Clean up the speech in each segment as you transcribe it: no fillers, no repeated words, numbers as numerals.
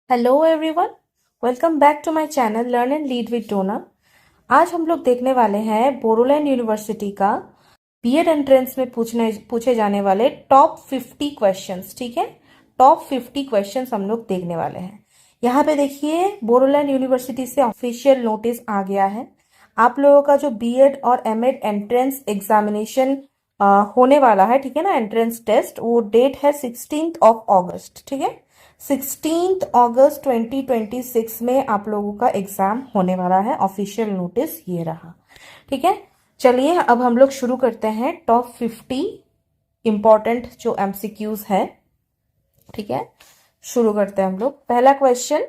Hello everyone, welcome back to my channel learn and lead with Dona. आज हम लोग देखने वाले हैं बोडोलैंड यूनिवर्सिटी का बीएड एंट्रेंस में पूछे जाने वाले टॉप 50 क्वेश्चंस। ठीक है, टॉप 50 क्वेश्चंस हम लोग देखने वाले हैं। यहाँ पे देखिए, बोडोलैंड यूनिवर्सिटी से ऑफिशियल नोटिस आ गया है। आप लोगों का जो बीएड और एमएड एंट्रेंस एग्जामिनेशन होने वाला है, ठीक है ना, एंट्रेंस टेस्ट, वो डेट है 16 अगस्त। ठीक है, 16 अगस्त 2026 में आप लोगों का एग्जाम होने वाला है। ऑफिशियल नोटिस ये रहा। ठीक है, चलिए अब हम लोग शुरू करते हैं टॉप 50 इंपॉर्टेंट जो एमसीक्यूज है। ठीक है, शुरू करते हैं हम लोग। पहला question,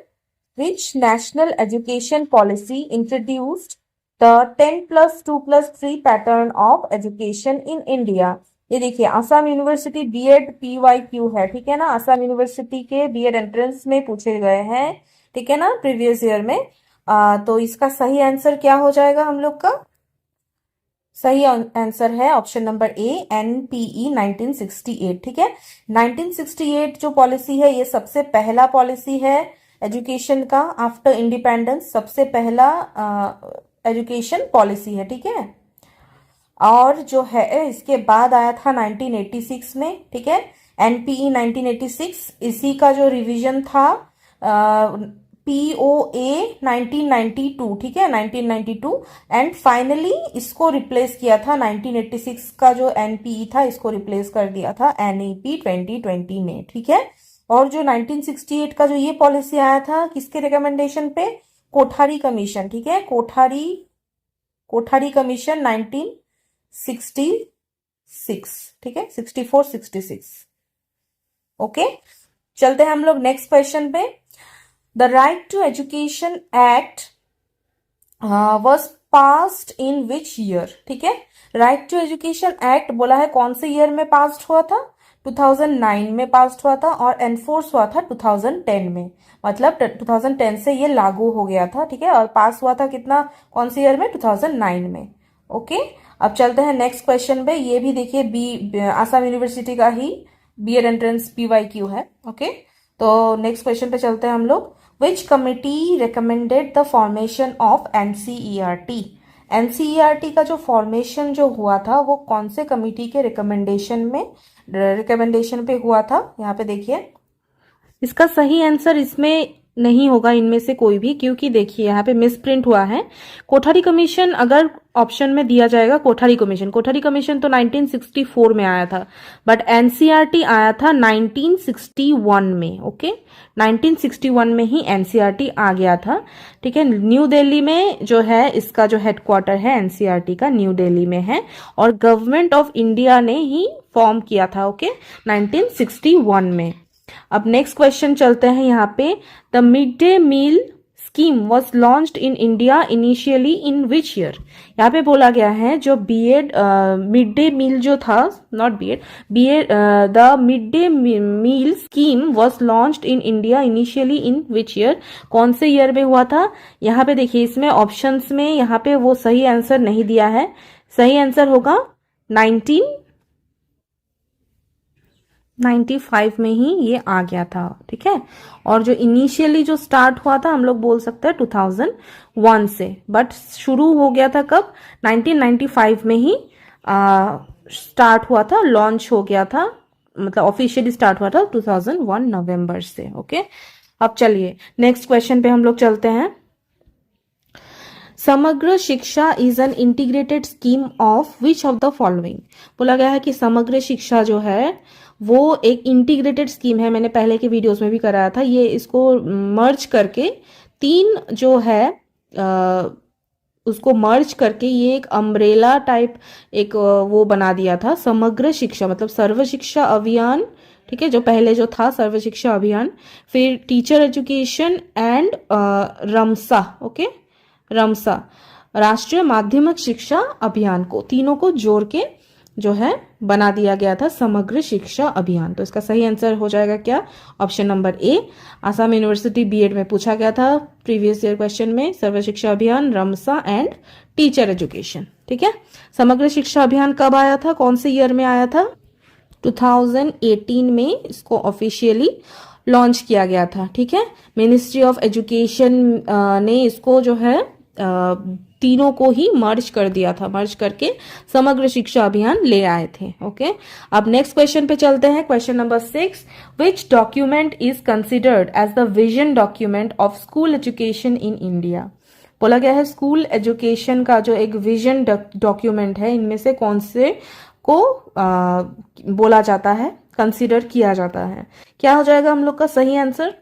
which national education policy introduced the 10+2+3 pattern of education in India. ये देखिए, आसाम यूनिवर्सिटी बीएड PYQ है। ठीक है ना, आसाम यूनिवर्सिटी के बीएड एंट्रेंस में पूछे गए हैं। ठीक है ना, प्रीवियस ईयर में। तो इसका सही आंसर क्या हो जाएगा हम लोग का? सही आंसर है ऑप्शन नंबर ए, NPE 1968। ठीक है, 1968 जो पॉलिसी है, ये सबसे पहला पॉलिसी है एजुकेशन का आफ्टर इंडिपेंडेंस। सबसे पहला एजुकेशन पॉलिसी है। ठीक है, और जो है इसके बाद आया था 1986 में। ठीक है, NPE 1986, इसी का जो रिवीजन था POA 1992। ठीक है, 1992, एंड फाइनली इसको रिप्लेस किया था 1986 का जो NPE था, इसको रिप्लेस कर दिया था NEP 2020 ने। ठीक है, और जो 1968 का जो ये पॉलिसी आया था, किसके रिकमेंडेशन पे? कोठारी कमीशन। ठीक है, कोठारी कमीशन 1966। ठीक है, 64-66। ओके, चलते हैं हम लोग नेक्स्ट क्वेश्चन पे। The right to education act was passed in which year? ठीक है, राइट टू एजुकेशन एक्ट बोला है कौन से ईयर में पास्ड हुआ था? 2009 में पास्ड हुआ था, और एनफोर्स हुआ था 2010 में। मतलब 2010 से ये लागू हो गया था। ठीक है, और पास हुआ था कितना, कौन से ईयर में? 2009 में। ओके, अब चलते हैं नेक्स्ट क्वेश्चन पे। ये भी देखिए आसाम यूनिवर्सिटी का ही बीएड एंट्रेंस PYQ है। ओके, तो नेक्स्ट क्वेश्चन पे चलते हैं हम लोग। विच committee recommended the formation of NCERT? NCERT का जो फॉर्मेशन जो हुआ था, वो कौन से कमिटी के रिकमेंडेशन पे हुआ था? यहाँ पे देखिए, इसका सही आंसर इसमें नहीं होगा इनमें से कोई भी, क्योंकि देखिए यहाँ पे मिसप्रिंट हुआ है। कोठारी कमीशन अगर ऑप्शन में दिया जाएगा, कोठारी कमीशन तो 1964 में आया था, बट NCERT आया था 1961 में। ओके, 1961 में ही NCERT आ गया था। ठीक है, न्यू दिल्ली में जो है इसका जो हेडक्वार्टर है NCERT का, न्यू दिल्ली में है, और गवर्नमेंट ऑफ इंडिया ने ही फॉर्म किया था। ओके, 1961 में। अब नेक्स्ट क्वेश्चन चलते हैं यहाँ पे। The mid day meal scheme was launched in India initially in which year? यहाँ पे बोला गया है जो बीएड मिड डे मील जो था, not B Ed, the mid day meal scheme was launched in India initially in which year? कौन से ईयर में हुआ था? यहाँ पे देखिए, इसमें ऑप्शंस में यहाँ पे वो सही आंसर नहीं दिया है। सही आंसर होगा 1995 में ही ये आ गया था। ठीक है, और जो इनिशियली जो स्टार्ट हुआ था, हम लोग बोल सकते हैं 2001 से, बट शुरू हो गया था कब? 1995 में ही स्टार्ट हुआ था, लॉन्च हो गया था, मतलब ऑफिशियली स्टार्ट हुआ था 2001 नवंबर से। ओके, अब चलिए नेक्स्ट क्वेश्चन पे हम लोग चलते हैं। समग्र शिक्षा is an integrated scheme of which of the following? बोला गया है कि समग्र शिक्षा जो है वो एक इंटीग्रेटेड स्कीम है। मैंने पहले के वीडियोस में भी कराया था। ये इसको मर्ज करके तीन जो है उसको मर्ज करके ये एक अम्ब्रेला टाइप एक वो बना दिया था, समग्र शिक्षा, मतलब सर्व शिक्षा अभियान। ठीक है, जो पहले जो था सर्व शिक्षा अभियान, फिर टीचर एजुकेशन एंड रमसा। ओके, रमसा, राष्ट्रीय माध्यमिक शिक्षा अभियान, को तीनों को जोड़ के जो है बना दिया गया था समग्र शिक्षा अभियान। तो इसका सही आंसर हो जाएगा क्या? Option number A, Assam university B Ed में पूछा गया था प्रीवियस ईयर क्वेश्चन में, सर्व शिक्षा अभियान, रमसा एंड टीचर एजुकेशन। ठीक है, समग्र शिक्षा अभियान कब आया था, कौन से ईयर में आया था? 2018 में इसको ऑफिशियली लॉन्च किया गया था, ठीक है। मिनिस्ट्री ऑफ एजुकेशन ने इसको जो है तीनों को ही मर्ज कर दिया था, मर्ज करके समग्र शिक्षा अभियान ले आए थे। ओके, अब नेक्स्ट क्वेश्चन पे चलते हैं। Question number 6, which document is considered as the vision document of school education in India. बोला गया है स्कूल एजुकेशन का जो एक विजन डॉक्यूमेंट है, इनमें से कौन से को बोला जाता है, कंसिडर किया जाता है। क्या हो जाएगा हम लोग का सही आंसर?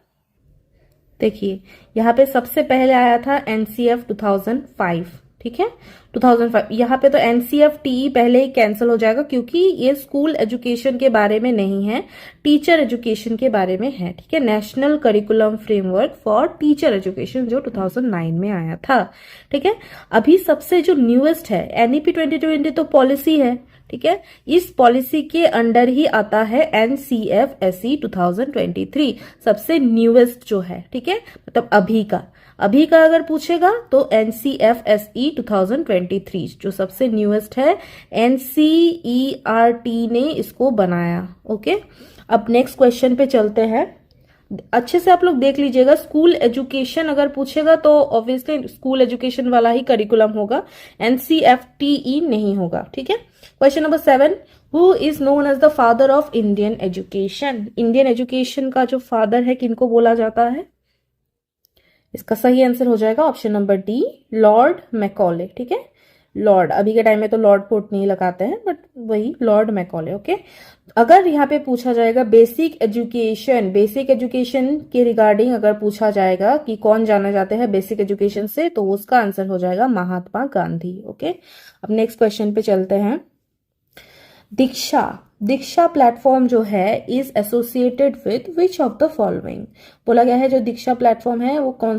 देखिए यहाँ पे सबसे पहले आया था एनसीएफ 2005, ठीक है, 2005। यहाँ पे तो एनसीएफ टी पहले ही कैंसिल हो जाएगा क्योंकि ये स्कूल एजुकेशन के बारे में नहीं है, टीचर एजुकेशन के बारे में है, ठीक है। National curriculum framework for teacher education जो 2009 में आया था, ठीक है। अभी सबसे जो न्यूएस्ट है एनईपी 2020 तो पॉलिसी है, ठीक है। इस पॉलिसी के अंडर ही आता है एनसीएफएसई 2023, सबसे न्यूएस्ट जो है, ठीक है, मतलब अभी का अगर पूछेगा तो एनसीएफएसई 2023 जो सबसे न्यूएस्ट है, एनसीईआरटी ने इसको बनाया। ओके, अब नेक्स्ट क्वेश्चन पे चलते हैं। अच्छे से आप लोग देख लीजिएगा, स्कूल एजुकेशन अगर पूछेगा तो ऑब्वियसली स्कूल एजुकेशन वाला ही करिकुलम होगा, एनसीएफटीई नहीं होगा, ठीक है। Question number 7, who is known as the father of Indian education. Indian education का जो फादर है किनको बोला जाता है? इसका सही आंसर हो जाएगा option number D, Lord Macaulay, ठीक है। लॉर्ड, अभी के टाइम में तो लॉर्ड पुट नहीं लगाते हैं, बट वही लॉर्ड मैकॉले। ओके, अगर यहाँ पे पूछा जाएगा बेसिक एजुकेशन के रिगार्डिंग अगर पूछा जाएगा कि कौन जाना जाते हैं बेसिक एजुकेशन से, तो उसका आंसर हो जाएगा महात्मा गांधी। ओके, अब नेक्स्ट क्वेश्चन पे चलते हैं। दीक्षा प्लेटफॉर्म जो है is associated with which of the following. बोला गया है जो दीक्षा प्लेटफॉर्म है वो कौन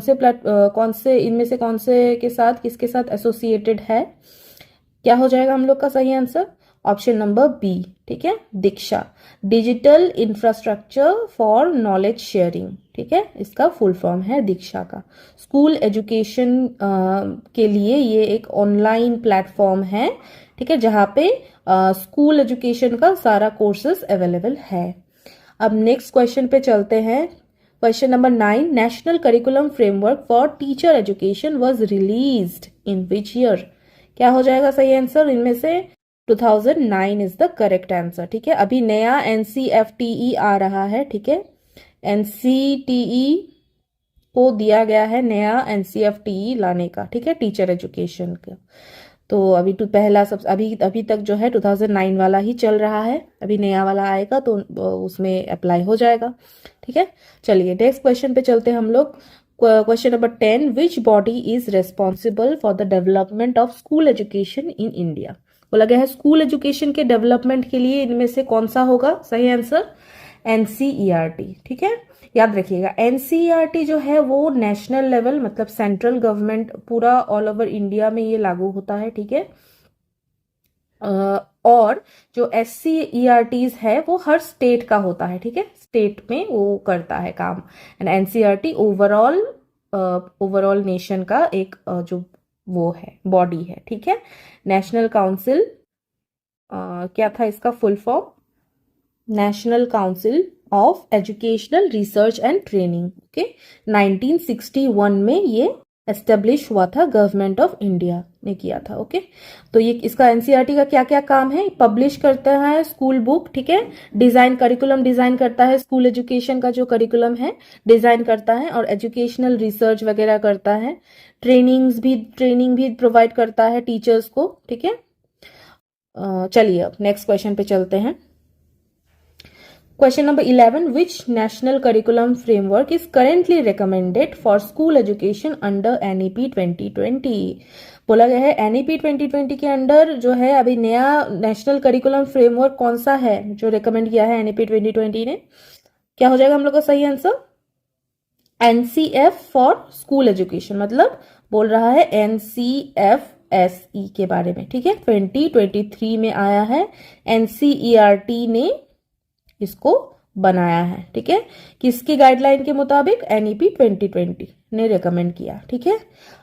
से इनमें से कौन से के साथ, किसके साथ एसोसिएटेड है? क्या हो जाएगा हम लोग का सही आंसर? ऑप्शन नंबर बी, ठीक है, DIKSHA, digital infrastructure for knowledge sharing, ठीक है, इसका फुल फॉर्म है दीक्षा का। स्कूल एजुकेशन के लिए ये एक ऑनलाइन प्लेटफॉर्म है, ठीक है, जहां पे स्कूल एजुकेशन का सारा कोर्सेज अवेलेबल है। अब नेक्स्ट क्वेश्चन पे चलते हैं। Question number 9, national curriculum framework for teacher education was released in which year. क्या हो जाएगा सही आंसर इनमें से? 2009 इज द करेक्ट आंसर, ठीक है। अभी नया एनसीएफटीई आ रहा है, ठीक है, एनसीटीई को दिया गया है नया एनसीएफटीई लाने का, ठीक है, टीचर एजुकेशन का। तो अभी तो पहला सब अभी तक जो है 2009 वाला ही चल रहा है, अभी नया वाला आएगा तो उसमें अप्लाई हो जाएगा, ठीक है। चलिए नेक्स्ट क्वेश्चन पे चलते हैं हम लोग। Question number 10, which body is responsible for the development of school education in India. बोला गया है स्कूल एजुकेशन के डेवलपमेंट के लिए इनमें से कौन सा होगा सही आंसर? एनसीईआरटी, ठीक है, याद रखिएगा। एनसीईआरटी जो है वो नेशनल लेवल मतलब सेंट्रल गवर्नमेंट पूरा ऑल ओवर इंडिया में ये लागू होता है, ठीक है। और जो एससीईआरटीज है वो हर स्टेट का होता है, ठीक है, स्टेट में वो करता है काम। एंड एनसीईआरटी ओवरऑल नेशन का एक जो वो है बॉडी है, ठीक है। नेशनल काउंसिल, क्या था इसका full form? National council of educational research and training. Okay, 1961 में ये एस्टेब्लिश हुआ था, गवर्नमेंट ऑफ इंडिया ने किया था। ओके, तो ये इसका एनसीईआरटी का क्या क्या काम है? पब्लिश करता है स्कूल बुक, ठीक है, करिकुलम डिजाइन करता है, स्कूल एजुकेशन का जो करिकुलम है डिजाइन करता है, और एजुकेशनल रिसर्च वगैरह करता है, ट्रेनिंग भी प्रोवाइड करता है टीचर्स को, ठीक है। चलिए अब नेक्स्ट क्वेश्चन पे चलते हैं। Question number 11, which national curriculum framework is currently recommended for school education under NEP 2020? बोला गया है NEP 2020 के अंडर जो है अभी नया नेशनल करिकुलम फ्रेमवर्क कौन सा है जो रेकमेंड किया है NEP 2020 ने? क्या हो जाएगा हम लोग का सही answer? NCF for school education, मतलब बोल रहा है एनसीएफएसई के बारे में, ठीक है, 2023 में आया है, एनसीईआरटी ने इसको बनाया है, ठीक है। किसकी गाइडलाइन के मुताबिक? एनईपी 2020 ने रेकमेंड किया, ठीक है।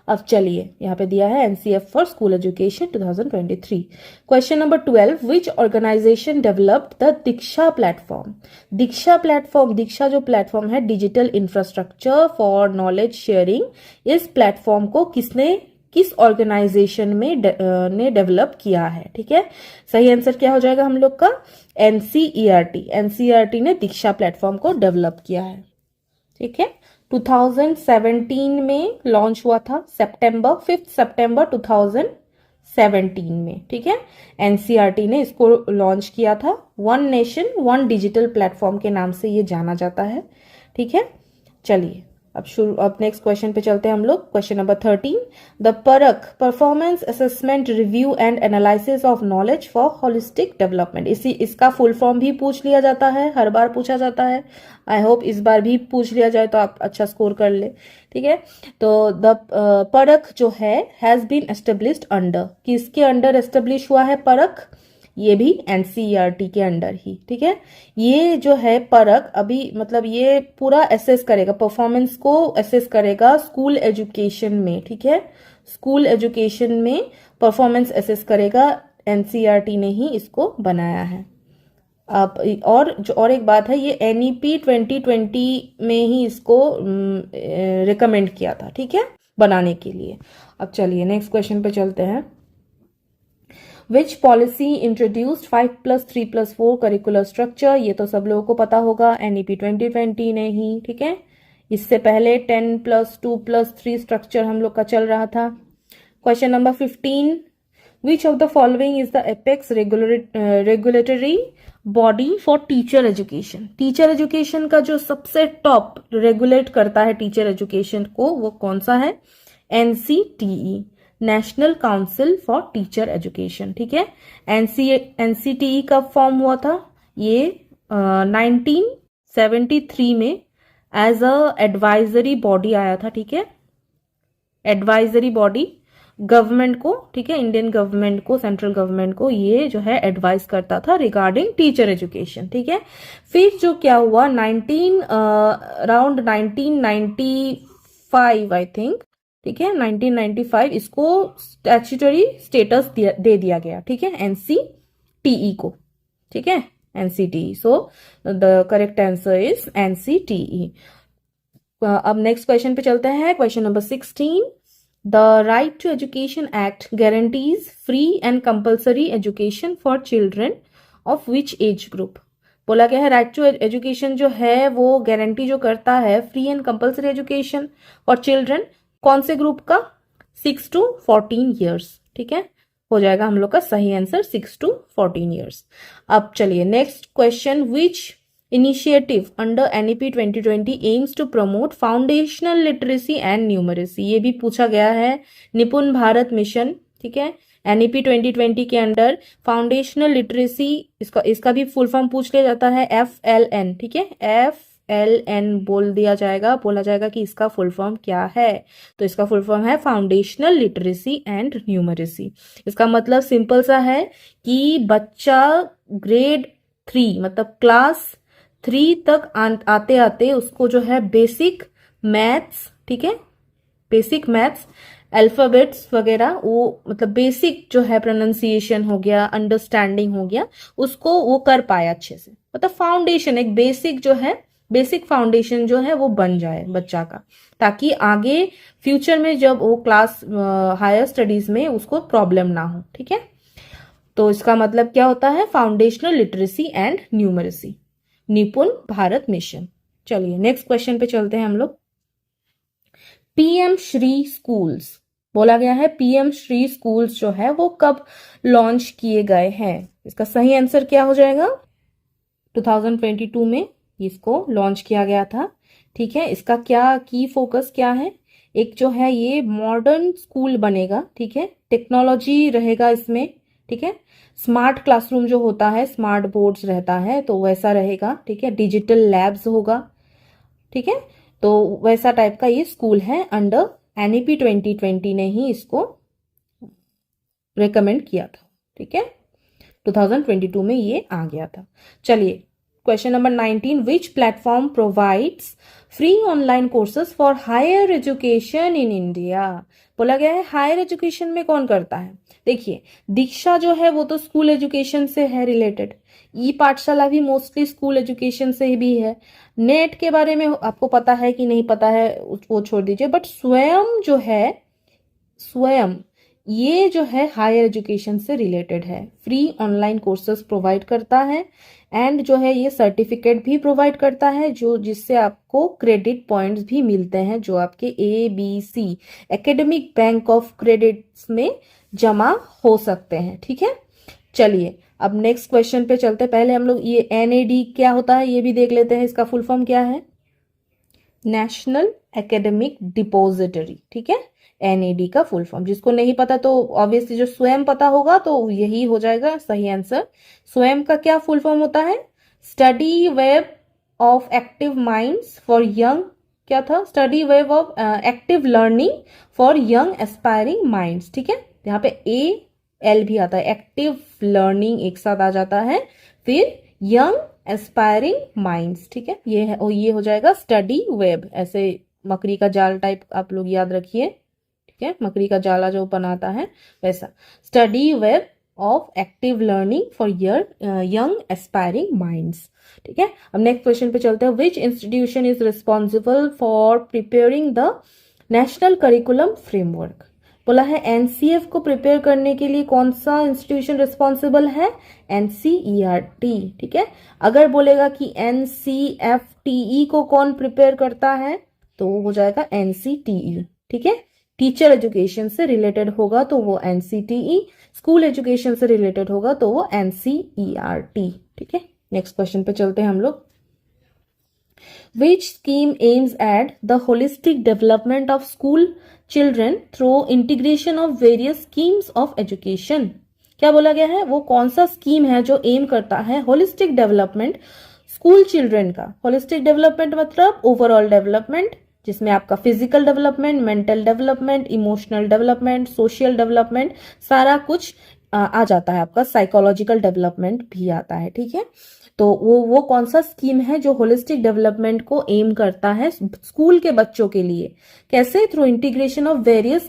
अब चलिए यहाँ पे दिया है NCF for school education 2023। Question number 12, which organization developed the DIKSHA platform? DIKSHA platform, DIKSHA जो प्लेटफॉर्म है digital infrastructure for knowledge sharing, इस प्लेटफॉर्म को किस ऑर्गेनाइजेशन में ने डेवलप किया है, ठीक है। सही आंसर क्या हो जाएगा हम लोग का? एनसीईआरटी। एनसीईआरटी ने दीक्षा प्लेटफॉर्म को डेवलप किया है, ठीक है। 2017 में लॉन्च हुआ था, 5 सितंबर 2017 में, ठीक है। एनसीईआरटी ने इसको लॉन्च किया था। One nation one digital platform के नाम से ये जाना जाता है, ठीक है। चलिए अब नेक्स्ट क्वेश्चन पे चलते हैं हम लोग। क्वेश्चन नंबर 13, द परख performance assessment review and analysis of knowledge for holistic development. इसका फुल फॉर्म भी पूछ लिया जाता है, हर बार पूछा जाता है। आई होप इस बार भी पूछ लिया जाए तो आप अच्छा स्कोर कर ले, ठीक है। तो द परख जो है हैज बीन एस्टेब्लिश्ड अंडर, किसके अंडर एस्टेब्लिश हुआ है परख? ये भी एनसीईआरटी के अंडर ही, ठीक है। ये जो है परख अभी मतलब ये पूरा एसेस करेगा, परफॉर्मेंस को एसेस करेगा स्कूल एजुकेशन में, ठीक है। स्कूल एजुकेशन में परफॉर्मेंस एसेस करेगा, एनसीईआरटी ने ही इसको बनाया है। अब और एक बात है, ये एनईपी 2020 में ही इसको रिकमेंड किया था, ठीक है, बनाने के लिए। अब चलिए नेक्स्ट क्वेश्चन पे चलते हैं। विच पॉलिसी इंट्रोड्यूस्ड 5+3+4 करिकुलर स्ट्रक्चर? ये तो सब लोगों को पता होगा, एनईपी 2020 ने ही, ठीक है। इससे पहले 10+2+3 स्ट्रक्चर हम लोग का चल रहा था। Question number 15, which of the following is the apex regulatory body for teacher education? Teacher education का जो सबसे टॉप रेगुलेट करता है टीचर एजुकेशन को, वो कौन सा है? NCTE, national council for teacher education, ठीक है। एनसीटीई कब फॉर्म हुआ था? ये 1973 में एज अ एडवाइजरी बॉडी आया था, ठीक है। एडवाइजरी बॉडी गवर्नमेंट को, ठीक है, इंडियन गवर्नमेंट को, सेंट्रल गवर्नमेंट को ये जो है एडवाइस करता था रिगार्डिंग टीचर एजुकेशन, ठीक है। फिर जो क्या हुआ अराउंड 1995 आई थिंक, ठीक है, 1995 इसको स्टैट्यूटरी स्टेटस दे दिया गया, ठीक है, एनसीटीई को, ठीक है, NCTE. So the correct answer is NCTE. अब नेक्स्ट क्वेश्चन पे चलते हैं। Question number 16, the right to education act guarantees free and compulsory education for children of which age group? बोला गया है राइट टू एजुकेशन जो है वो गारंटी जो करता है free and compulsory education for children, कौन से ग्रुप का? 6 to 14 ईयर्स, ठीक है, हो जाएगा हम लोग का सही आंसर 6 to 14 ईयर्स। अब चलिए next question, which initiative under NEP 2020 aims to promote foundational literacy and numeracy? ये भी पूछा गया है, निपुण भारत मिशन, ठीक है, एनईपी 2020 के अंडर फाउंडेशनल लिटरेसी, इसका भी फुल फॉर्म पूछ लिया जाता है, FLN, ठीक है, FLN बोला जाएगा कि इसका फुल फॉर्म क्या है? तो इसका फुल फॉर्म है फाउंडेशनल लिटरेसी एंड न्यूमरेसी। इसका मतलब सिंपल सा है कि बच्चा ग्रेड 3 मतलब क्लास 3 तक आते आते उसको जो है बेसिक मैथ्स, ठीक है, बेसिक मैथ्स, अल्फाबेट्स वगैरह, वो मतलब बेसिक जो है प्रोनाउंसिएशन हो गया, अंडरस्टैंडिंग हो गया, उसको वो कर पाए अच्छे से, मतलब फाउंडेशन, एक बेसिक जो है, बेसिक फाउंडेशन जो है वो बन जाए बच्चा का, ताकि आगे फ्यूचर में जब वो क्लास हायर स्टडीज में उसको प्रॉब्लम ना हो, ठीक है। तो इसका मतलब क्या होता है? फाउंडेशनल लिटरेसी एंड न्यूमरेसी, निपुण भारत मिशन। चलिए नेक्स्ट क्वेश्चन पे चलते हैं हम लोग। पीएम श्री स्कूल्स, बोला गया है पीएम श्री स्कूल्स जो है वो कब लॉन्च किए गए हैं? इसका सही आंसर क्या हो जाएगा? 2022 में इसको लॉन्च किया गया था, ठीक है। इसका क्या की फोकस क्या है? एक जो है ये मॉडर्न स्कूल बनेगा, ठीक है, टेक्नोलॉजी रहेगा इसमें, ठीक है, स्मार्ट क्लासरूम जो होता है, स्मार्ट बोर्ड्स रहता है तो वैसा रहेगा, ठीक है, डिजिटल लैब्स होगा, ठीक है, तो वैसा टाइप का ये स्कूल है। अंडर एनईपी 2020 ने ही इसको रेकमेंड किया था, ठीक है, 2022 में ये आ गया था। चलिए question number 19, which platform provides free online courses for higher education in India. बोला गया है हायर एजुकेशन में कौन करता है। देखिए दीक्षा जो है वो तो स्कूल एजुकेशन से है रिलेटेड, ई पाठशाला भी मोस्टली स्कूल एजुकेशन से ही भी है। नेट के बारे में आपको पता है कि नहीं पता है वो छोड़ दीजिए, बट स्वयं जो है, स्वयं ये जो है हायर एजुकेशन से रिलेटेड है, फ्री ऑनलाइन कोर्सेज प्रोवाइड करता है एंड जो है ये सर्टिफिकेट भी प्रोवाइड करता है जो जिससे आपको क्रेडिट पॉइंट्स भी मिलते हैं जो आपके ABC academic bank of credits में जमा हो सकते हैं। ठीक है, चलिए अब नेक्स्ट क्वेश्चन पे चलते। पहले हम लोग ये NAD क्या होता है ये भी देख लेते हैं, इसका फुल फॉर्म क्या है, नेशनल एकेडमिक डिपोजिटरी। ठीक है, NAD का फुल फॉर्म, जिसको नहीं पता तो ऑब्वियसली जो स्वयं पता होगा तो यही हो जाएगा सही आंसर। स्वयं का क्या फुल फॉर्म होता है, study web of active minds for young, क्या था, study web of active learning for young aspiring minds. ठीक है, यहाँ पे AL भी आता है, एक्टिव लर्निंग एक साथ आ जाता है, फिर यंग एस्पायरिंग माइंड्स। ठीक है, ये हो जाएगा स्टडी वेब, ऐसे मकड़ी का जाल टाइप आप लोग याद रखिए। ठीक है, मकड़ी का जाला जो बनाता है वैसा, study web of active learning for young aspiring minds. ठीक है, अब नेक्स्ट क्वेश्चन पे चलते हैं। विच institution is responsible for preparing the national curriculum framework. बोला है NCF को प्रिपेयर करने के लिए कौन सा इंस्टीट्यूशन रिस्पॉन्सिबल है, NCERT। ठीक है, अगर बोलेगा कि NCFTE को कौन प्रिपेयर करता है तो वो हो जाएगा NCTE। ठीक है, टीचर एजुकेशन से रिलेटेड होगा तो वो NCTE, स्कूल एजुकेशन से रिलेटेड होगा तो वो NCERT। ठीक है, नेक्स्ट क्वेश्चन पे चलते हैं हम लोग। Which scheme aims at the holistic development of school children through integration of various schemes of education। क्या बोला गया है, वो कौन सा स्कीम है जो एम करता है होलिस्टिक डेवलपमेंट स्कूल चिल्ड्रन का। होलिस्टिक डेवलपमेंट मतलब ओवरऑल डेवलपमेंट, जिसमें आपका physical development, mental development, emotional development, social development सारा कुछ आ जाता है, आपका साइकोलॉजिकल डेवलपमेंट भी आता है। ठीक है, तो वो कौन सा स्कीम है जो होलिस्टिक डेवलपमेंट को एम करता है स्कूल के बच्चों के लिए, कैसे, through integration of various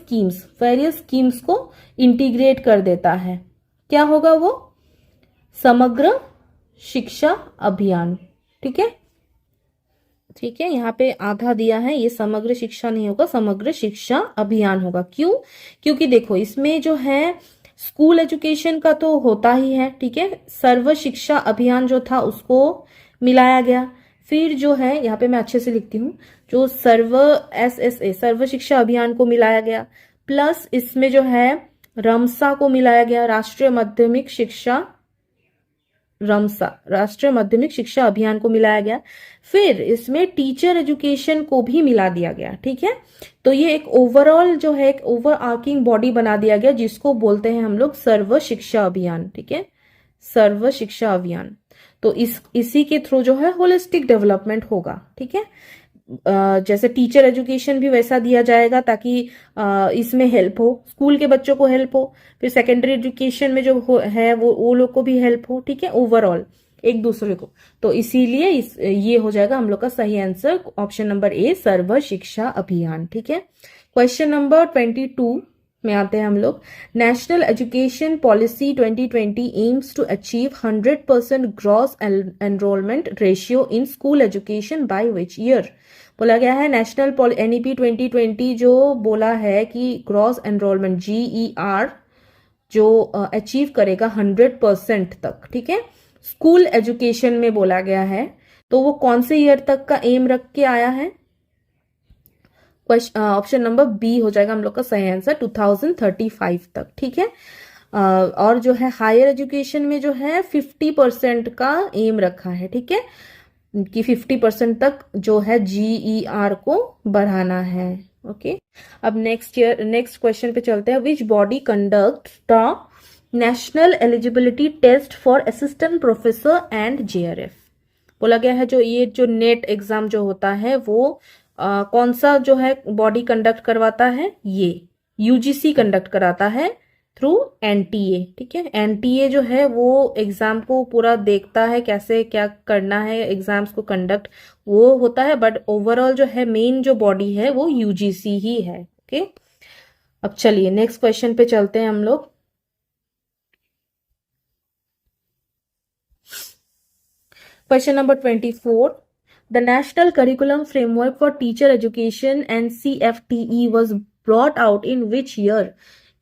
schemes को इंटीग्रेट कर देता है। क्या होगा वो, समग्र शिक्षा अभियान। ठीक है, ठीक है, यहाँ पे आधा दिया है, ये समग्र शिक्षा नहीं होगा, समग्र शिक्षा अभियान होगा। क्यों, क्योंकि देखो इसमें जो है स्कूल एजुकेशन का तो होता ही है। ठीक है, सर्व शिक्षा अभियान जो था उसको मिलाया गया, फिर जो है यहाँ पे मैं अच्छे से लिखती हूँ, जो SSA सर्व शिक्षा अभियान को मिलाया गया, प्लस इसमें जो है रमसा को मिलाया गया, राष्ट्रीय माध्यमिक शिक्षा अभियान को मिलाया गया, फिर इसमें टीचर एजुकेशन को भी मिला दिया गया। ठीक है, तो ये एक ओवरऑल जो है एक ओवर आर्किंग बॉडी बना दिया गया जिसको बोलते हैं हम लोग सर्व शिक्षा अभियान। ठीक है, सर्व शिक्षा अभियान, तो इसी के थ्रू जो है होलिस्टिक डेवलपमेंट होगा। ठीक है, जैसे टीचर एजुकेशन भी वैसा दिया जाएगा ताकि इसमें हेल्प हो, स्कूल के बच्चों को हेल्प हो, फिर सेकेंडरी एजुकेशन में जो है वो लोग को भी हेल्प हो। ठीक है, ओवरऑल एक दूसरे को, तो इसीलिए ये हो जाएगा हम लोग का सही आंसर, ऑप्शन नंबर A सर्व शिक्षा अभियान। ठीक है, क्वेश्चन नंबर 22 में आते हैं हम लोग। National education policy 2020 aims to achieve 100% gross enrolment ratio in school education by which year. बोला गया है नेशनल NEP 2020 जो बोला है कि ग्रॉस एनरोलमेंट GER जो अचीव करेगा 100% तक। ठीक है, स्कूल एजुकेशन में बोला गया है, तो वो कौन से ईयर तक का एम रख के आया है, ऑप्शन नंबर B हो जाएगा हम लोग का सही आंसर, 2035 तक। ठीक है, और जो है हायर एजुकेशन में जो है 50% का एम रखा है। ठीक है, कि 50% तक जो है GER को बढ़ाना है। ओके, अब नेक्स्ट क्वेश्चन पे चलते हैं। Which body conduct the national eligibility test for assistant professor and JRF। बोला गया है जो ये जो नेट एग्जाम जो होता है वो कौन सा जो है बॉडी कंडक्ट करवाता है, ये UGC कंडक्ट कराता है थ्रू एनटीए। ठीक है, एनटीए जो है वो एग्जाम को पूरा देखता है, कैसे क्या करना है एग्जाम्स को कंडक्ट, वो होता है, बट ओवरऑल जो है मेन जो बॉडी है वो यूजीसी ही है। ओके, अब चलिए नेक्स्ट क्वेश्चन पे चलते हैं हम लोग। Question number 24, the National Curriculum Framework for Teacher Education NCFTE was brought out in which year?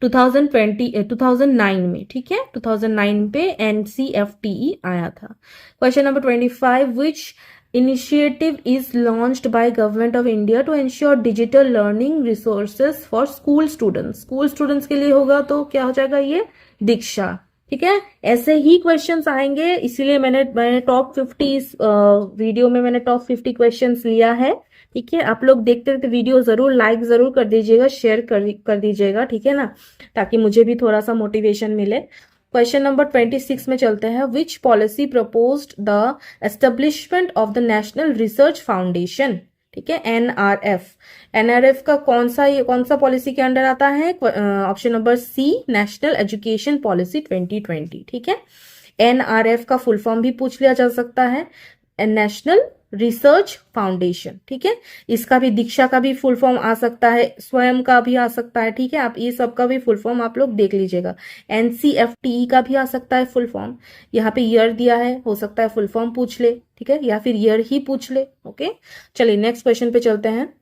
2009 में। ठीक है, 2009 पे NCFTE आया था। Question number 25, which initiative is launched by Government of India to ensure digital learning resources for school students? School students के लिए होगा तो क्या हो जाएगा ये, दीक्षा। ठीक है, ऐसे ही क्वेश्चंस आएंगे, इसीलिए मैंने टॉप 50 इस वीडियो में मैंने टॉप 50 क्वेश्चंस लिया है। ठीक है, आप लोग देखते रहते वीडियो जरूर लाइक जरूर कर दीजिएगा, शेयर कर दीजिएगा। ठीक है ना, ताकि मुझे भी थोड़ा सा मोटिवेशन मिले। क्वेश्चन नंबर 26 में चलते हैं। विच policy proposed the establishment of the national research foundation? ठीक है, एनआरएफ। एनआरएफ का कौन सा पॉलिसी के अंडर आता है? Option number C, national education policy 2020। ठीक है, एनआरएफ का फुल फॉर्म भी पूछ लिया जा सकता है, नेशनल रिसर्च फाउंडेशन। ठीक है, इसका भी, दीक्षा का भी फुल फॉर्म आ सकता है, स्वयं का भी आ सकता है। ठीक है, आप ये सब का भी फुल फॉर्म आप लोग देख लीजिएगा। एनसीएफटीई का भी आ सकता है फुल फॉर्म, यहाँ पे ईयर दिया है, हो सकता है फुल फॉर्म पूछ ले। ठीक है, या फिर ईयर ही पूछ ले। ओके, चलिए नेक्स्ट क्वेश्चन पे चलते हैं।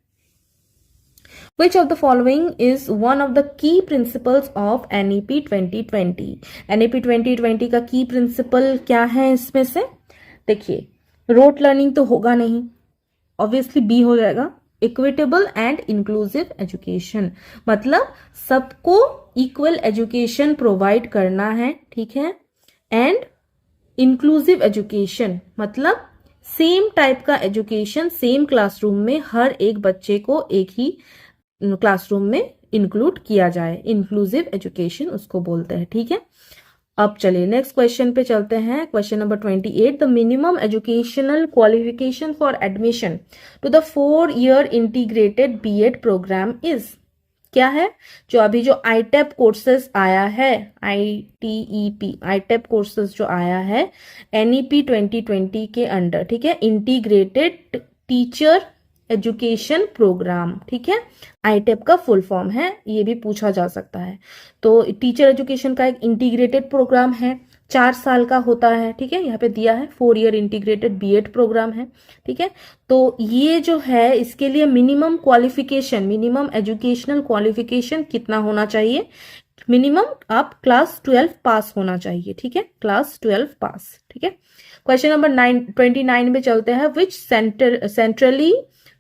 Which of the following is one of the key principles of NEP 2020? NEP 2020 का की प्रिंसिपल क्या है इसमें से? देखिए, रोट लर्निंग तो होगा नहीं, ऑब्वियसली बी हो जाएगा। इक्विटेबल एंड इंक्लूसिव एजुकेशन, मतलब सबको इक्वल एजुकेशन प्रोवाइड करना है। ठीक है, एंड इंक्लूसिव एजुकेशन मतलब सेम टाइप का एजुकेशन सेम क्लासरूम में हर एक बच्चे को एक ही क्लासरूम में इंक्लूड किया जाए, इंक्लूसिव एजुकेशन उसको बोलते हैं। ठीक है, अब चलिए नेक्स्ट क्वेश्चन पे चलते हैं। Question number 28, the minimum educational qualification for admission to the 4-year integrated B Ed programme is? क्या है? जो अभी जो आईटेप कोर्सेज आया है, ITEP आईटेप कोर्सेज जो आया है NEP 2020 के अंडर, ठीक है, इंटीग्रेटेड टीचर एजुकेशन प्रोग्राम। ठीक है, आईटेप का फुल फॉर्म है, ये भी पूछा जा सकता है। तो टीचर एजुकेशन का एक इंटीग्रेटेड प्रोग्राम है, 4 साल का होता है। ठीक है, यहाँ पे दिया है 4-year इंटीग्रेटेड बीएड प्रोग्राम है। ठीक है, तो ये जो है इसके लिए minimum qualification, minimum educational qualification कितना होना चाहिए? मिनिमम आप क्लास 12 पास होना चाहिए। ठीक है, क्लास 12 पास। ठीक है, क्वेश्चन नंबर 29 में चलते हैं। Which centrally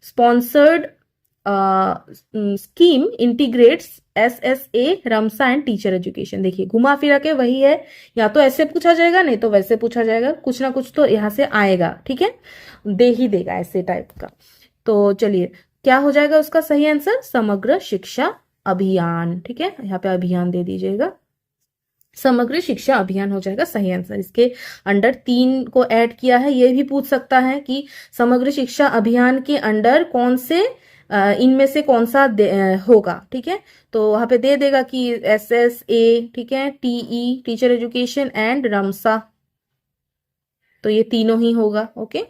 sponsored scheme integrates SSA, RMSA and teacher education? देखिए, घुमा फिरा के वही है, या तो ऐसे पूछा जाएगा, नहीं तो वैसे पूछा जाएगा, कुछ ना कुछ तो यहाँ से आएगा। ठीक है, दे ही देगा ऐसे टाइप का। तो चलिए, क्या हो जाएगा उसका सही आंसर? समग्र शिक्षा अभियान। ठीक है, यहाँ पे अभियान दे दीजिएगा, समग्र शिक्षा अभियान हो जाएगा सही आंसर। इसके अंडर 3 को ऐड किया है, ये भी पूछ सकता है कि समग्र शिक्षा अभियान के अंडर कौन से इनमें से कौन सा होगा। ठीक है, तो वहां पे दे देगा कि SSA, ठीक है, TE टीचर एजुकेशन एंड रमसा, तो ये तीनों ही होगा। ओके,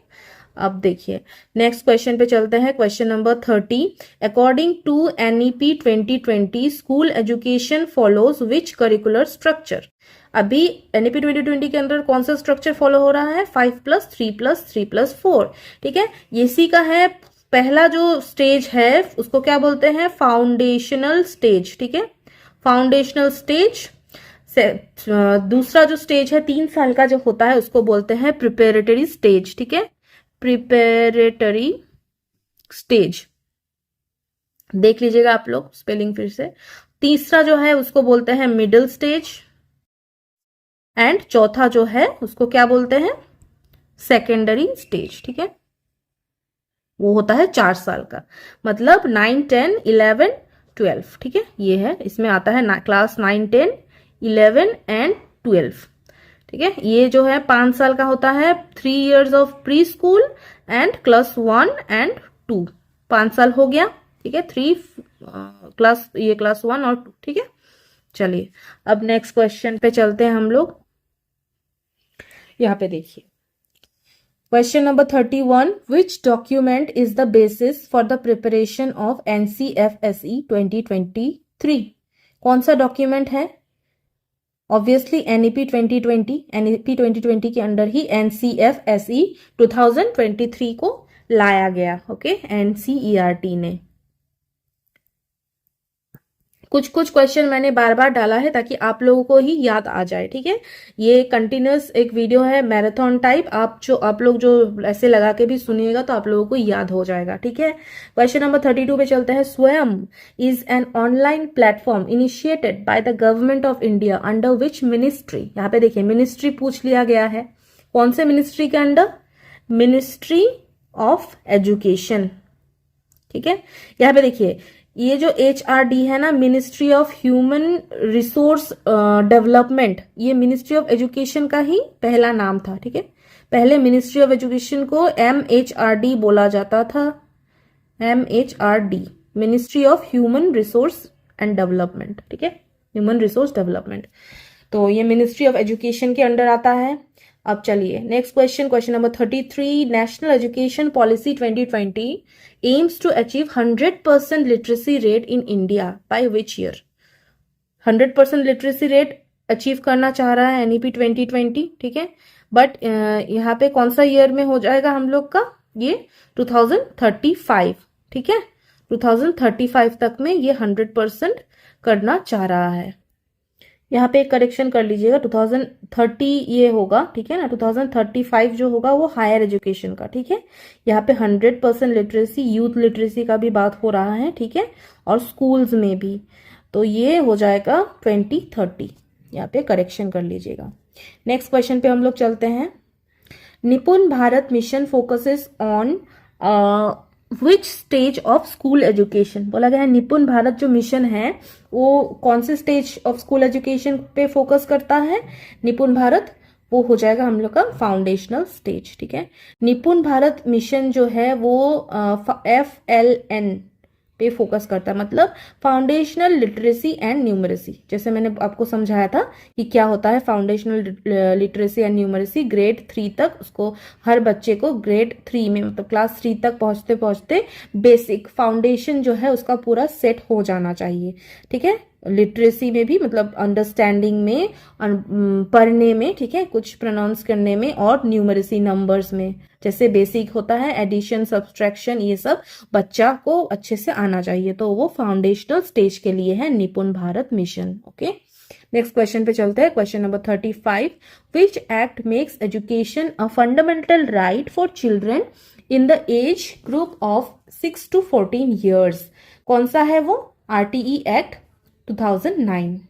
अब देखिए नेक्स्ट क्वेश्चन पे चलते हैं। Question number 30, according to NEP 2020 school education follows which curricular structure? अभी NEP 2020 के अंदर कौन सा स्ट्रक्चर फॉलो हो रहा है? 5+3+3+4। ठीक है, इसी का है पहला जो स्टेज है उसको क्या बोलते हैं? Foundational stage. ठीक है, फाउंडेशनल स्टेज। दूसरा जो स्टेज है 3 साल का जो होता है उसको बोलते हैं प्रिपेरेटरी स्टेज। ठीक है, प्रिपेरेटरी स्टेज, देख लीजिएगा आप लोग स्पेलिंग फिर से। तीसरा जो है उसको बोलते हैं मिडिल स्टेज, एंड चौथा जो है उसको क्या बोलते हैं? Secondary stage. ठीक है, वो होता है 4 साल का, मतलब 9, 10, 11, 12। ठीक है, ये है, इसमें आता है क्लास 9, 10, 11 एंड 12। ठीक है, ये जो है 5 साल का होता है, 3 years of pre school and class 1 and 2। 5 साल हो गया। ठीक है, 3 क्लास, ये क्लास 1 और 2। ठीक है, चलिए अब नेक्स्ट क्वेश्चन पे चलते हैं हम लोग। यहाँ पे देखिए question number 31, which document is the basis for the preparation of NCFSE 2023? कौन सा डॉक्यूमेंट है? ऑब्वियसली NEP 2020, NEP 2020 के अंडर ही NCFSE 2023 को लाया गया। ओके, NCERT ने। कुछ कुछ क्वेश्चन मैंने बार बार डाला है ताकि आप लोगों को ही याद आ जाए, ठीक है। ये कंटिन्यूस एक वीडियो है, मैराथन टाइप। आप लोग जो ऐसे लगा के भी सुनिएगा तो आप लोगों को याद हो जाएगा, ठीक है। क्वेश्चन नंबर 32 पे चलते हैं। स्वयं is an online platform initiated by the government of India under which ministry? यहाँ पे देखिए मिनिस्ट्री पूछ लिया गया है। कौन से मिनिस्ट्री के अंडर? मिनिस्ट्री ऑफ एजुकेशन, ठीक है। यहाँ पे देखिए ये जो HRD है ना, ministry of human resource development, ये मिनिस्ट्री ऑफ एजुकेशन का ही पहला नाम था, ठीक है। पहले मिनिस्ट्री ऑफ एजुकेशन को MHRD बोला जाता था। MHRD, ministry of human resource and development, ठीक है, ह्यूमन रिसोर्स डेवलपमेंट। तो ये मिनिस्ट्री ऑफ एजुकेशन के अंडर आता है। अब चलिए next question, question number 33, national education policy 2020 aims to achieve 100% literacy rate in India bye which year? 100% literacy rate achieve करना चाह रहा है NEP 2020, ठीक है। बट यहाँ पे कौन सा ईयर में हो जाएगा हम लोग का? ये 2035, ठीक है। 2035 तक में ये 100% करना चाह रहा है। यहाँ पे एक करेक्शन कर लीजिएगा, 2030 ये होगा, ठीक है ना। 2035 जो होगा वो हायर एजुकेशन का, ठीक है। यहाँ पे 100% लिटरेसी, यूथ लिटरेसी का भी बात हो रहा है, ठीक है, और स्कूल्स में भी। तो ये हो जाएगा 2030, यहाँ पे करेक्शन कर लीजिएगा। नेक्स्ट क्वेश्चन पे हम लोग चलते हैं। निपुण Bharat mission focuses on which stage of school education? बोला गया है निपुण भारत जो मिशन है वो कौन से स्टेज ऑफ स्कूल एजुकेशन पे फोकस करता है? निपुण भारत वो हो जाएगा हम लोग का फाउंडेशनल स्टेज, ठीक है। निपुण भारत मिशन जो है वो FLN पे फोकस करता है, मतलब फाउंडेशनल लिटरेसी एंड न्यूमरेसी। जैसे मैंने आपको समझाया था कि क्या होता है foundational literacy and numeracy. Grade 3 तक उसको, हर बच्चे को ग्रेड 3 में, मतलब क्लास 3 तक पहुंचते पहुंचते बेसिक फाउंडेशन जो है उसका पूरा सेट हो जाना चाहिए, ठीक है। लिटरेसी में भी, मतलब अंडरस्टैंडिंग में, पढ़ने में, ठीक है, कुछ प्रोनाउंस करने में, और न्यूमरेसी नंबर्स में। जैसे बेसिक होता है एडिशन, सब्सट्रैक्शन, ये सब बच्चा को अच्छे से आना चाहिए। तो वो फाउंडेशनल स्टेज के लिए है निपुण Bharat mission. Okay, next question पे चलते हैं। Question number 35, which act makes education a fundamental right for children in the age group of 6 to 14 years? कौन सा है वो? RTE act 2009।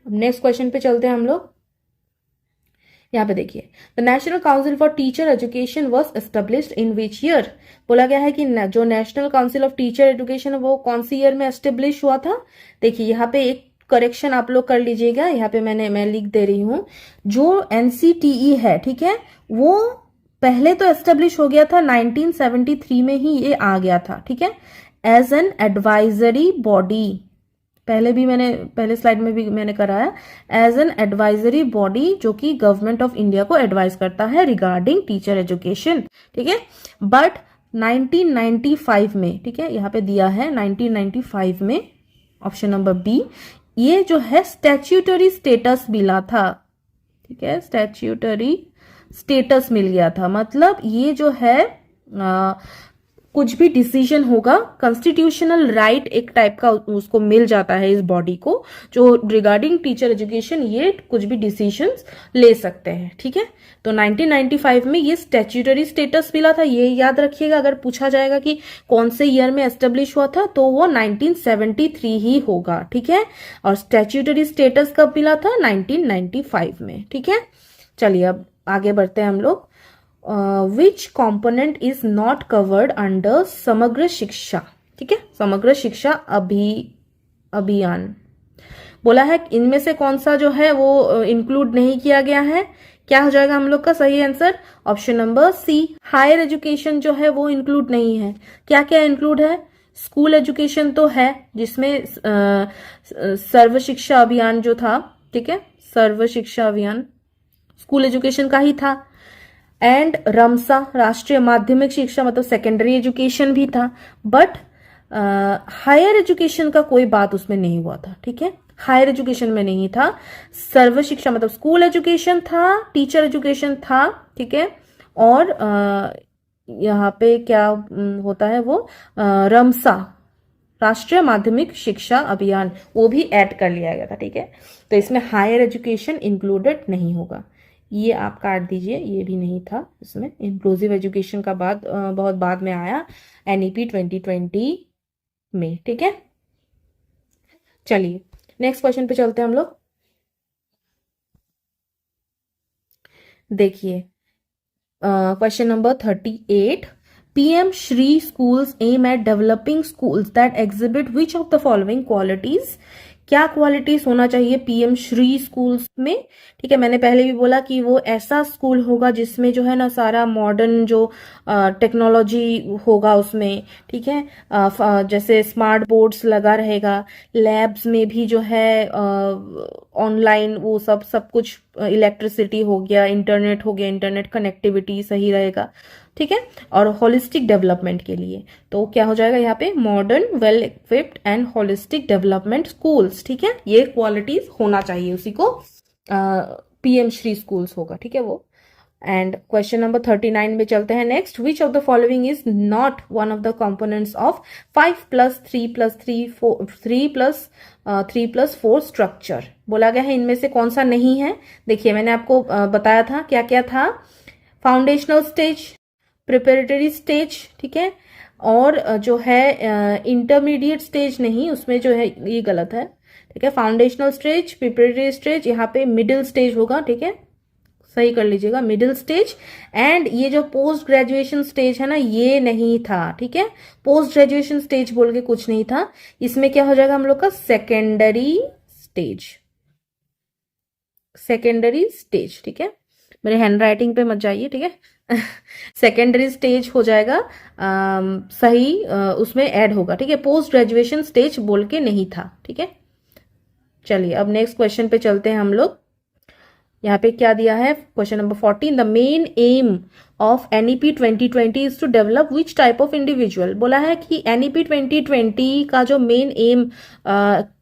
नेक्स्ट क्वेश्चन पे चलते हैं हम लोग। यहाँ पे देखिए, the national council for teacher education was established in which year? बोला गया है कि जो national council of teacher education वो कौन सी ईयर में एस्टेब्लिश हुआ था? देखिए यहाँ पे एक करेक्शन आप लोग कर लीजिएगा। यहाँ पे मैं लिख दे रही हूँ, जो NCTE है, ठीक है, वो पहले तो एस्टेब्लिश हो गया था 1973 में ही ये आ गया था, ठीक है, एज एन एडवाइजरी बॉडी। पहले स्लाइड में भी मैंने कराया, एज एन एडवाइजरी बॉडी जो कि गवर्नमेंट ऑफ इंडिया को एडवाइज करता है रिगार्डिंग टीचर एजुकेशन, ठीक है। बट 1995 में, ठीक है, यहाँ पे दिया है 1995 में, ऑप्शन नंबर बी, ये जो है स्टैट्यूटरी स्टेटस मिला था, ठीक है, स्टैट्यूटरी स्टेटस मिल गया था। मतलब ये जो है कुछ भी डिसीजन होगा, कॉन्स्टिट्यूशनल राइट एक टाइप का उसको मिल जाता है इस बॉडी को, जो रिगार्डिंग टीचर एजुकेशन ये कुछ भी डिसीजंस ले सकते हैं, ठीक है। तो 1995 में ये स्टैट्यूटरी स्टेटस मिला था, ये याद रखिएगा। अगर पूछा जाएगा कि कौन से ईयर में एस्टेब्लिश हुआ था तो वो 1973 ही होगा, ठीक है। और स्टैट्यूटरी स्टेटस कब मिला था? 1995 में, ठीक है। चलिए अब आगे बढ़ते हैं हम लोग। Which component is not covered under Samagra Shiksha? ठीक है, समग्र शिक्षा अभियान बोला है, इनमें से कौन सा जो है वो इंक्लूड नहीं किया गया है? क्या हो जाएगा हम लोग का सही आंसर? Option number C, higher education जो है वो इंक्लूड नहीं है। क्या क्या इंक्लूड है? स्कूल एजुकेशन तो है, जिसमें सर्व शिक्षा अभियान जो था, ठीक है, सर्व शिक्षा अभियान स्कूल एजुकेशन का ही था। एंड रमसा राष्ट्रीय माध्यमिक शिक्षा मतलब सेकेंडरी एजुकेशन भी था, बट हायर एजुकेशन का कोई बात उसमें नहीं हुआ था, ठीक है, हायर एजुकेशन में नहीं था। सर्व शिक्षा मतलब स्कूल एजुकेशन था, टीचर एजुकेशन था, ठीक है, और यहाँ पे क्या होता है वो रमसा राष्ट्रीय माध्यमिक शिक्षा अभियान वो भी ऐड कर लिया गया था, ठीक है। तो इसमें हायर एजुकेशन इंक्लूडेड नहीं होगा, ये आप काट दीजिए, ये भी नहीं था इसमें। इंक्लूसिव एजुकेशन का बाद बहुत बाद में आया एनईपी 2020 में, ठीक है। चलिए नेक्स्ट क्वेश्चन पे चलते हैं हम लोग। देखिए question number 38, PM Shri schools aim at developing schools that exhibit which of the following qualities? क्या क्वालिटीज होना चाहिए पीएम श्री स्कूल्स में, ठीक है। मैंने पहले भी बोला कि वो ऐसा स्कूल होगा जिसमें जो है ना सारा मॉडर्न जो टेक्नोलॉजी होगा उसमें, ठीक है, जैसे स्मार्ट बोर्ड्स लगा रहेगा, लैब्स में भी जो है ऑनलाइन वो सब कुछ, इलेक्ट्रिसिटी हो गया, इंटरनेट हो गया, इंटरनेट कनेक्टिविटी सही रहेगा, ठीक है, और होलिस्टिक डेवलपमेंट के लिए तो क्या हो जाएगा यहाँ पे modern well equipped and holistic development schools, ठीक है, ये क्वालिटीज होना चाहिए उसी को पीएम श्री स्कूल्स होगा, ठीक है वो। एंड क्वेश्चन नंबर 39 में चलते हैं next, which of the following is not one of the components of 5+3+3+4 structure, बोला गया है इनमें से कौन सा नहीं है। देखिए मैंने आपको बताया था क्या क्या था, फाउंडेशनल स्टेज, प्रिपरेटरी स्टेज, ठीक है, और जो है इंटरमीडिएट स्टेज नहीं, उसमें जो है ये गलत है, ठीक है, फाउंडेशनल स्टेज, प्रिपरेटरी स्टेज, यहाँ पे मिडिल स्टेज होगा, ठीक है, सही कर लीजिएगा, मिडिल स्टेज। एंड ये जो पोस्ट ग्रेजुएशन स्टेज है ना ये नहीं था, ठीक है, पोस्ट ग्रेजुएशन स्टेज बोल के कुछ नहीं था, इसमें क्या हो जाएगा हम लोग का सेकेंडरी स्टेज, सेकेंडरी स्टेज, ठीक है, मेरे हैंड राइटिंग पे मत जाइए, ठीक है सेकेंडरी स्टेज हो जाएगा सही, उसमें ऐड होगा, ठीक है, पोस्ट ग्रेजुएशन स्टेज बोल के नहीं था, ठीक है। चलिए अब नेक्स्ट क्वेश्चन पे चलते हैं हम लोग। यहाँ पे क्या दिया है question number 14, the main aim of NEP 2020 is to develop which type of individual, बोला है कि एनईपी 2020 का जो मेन एम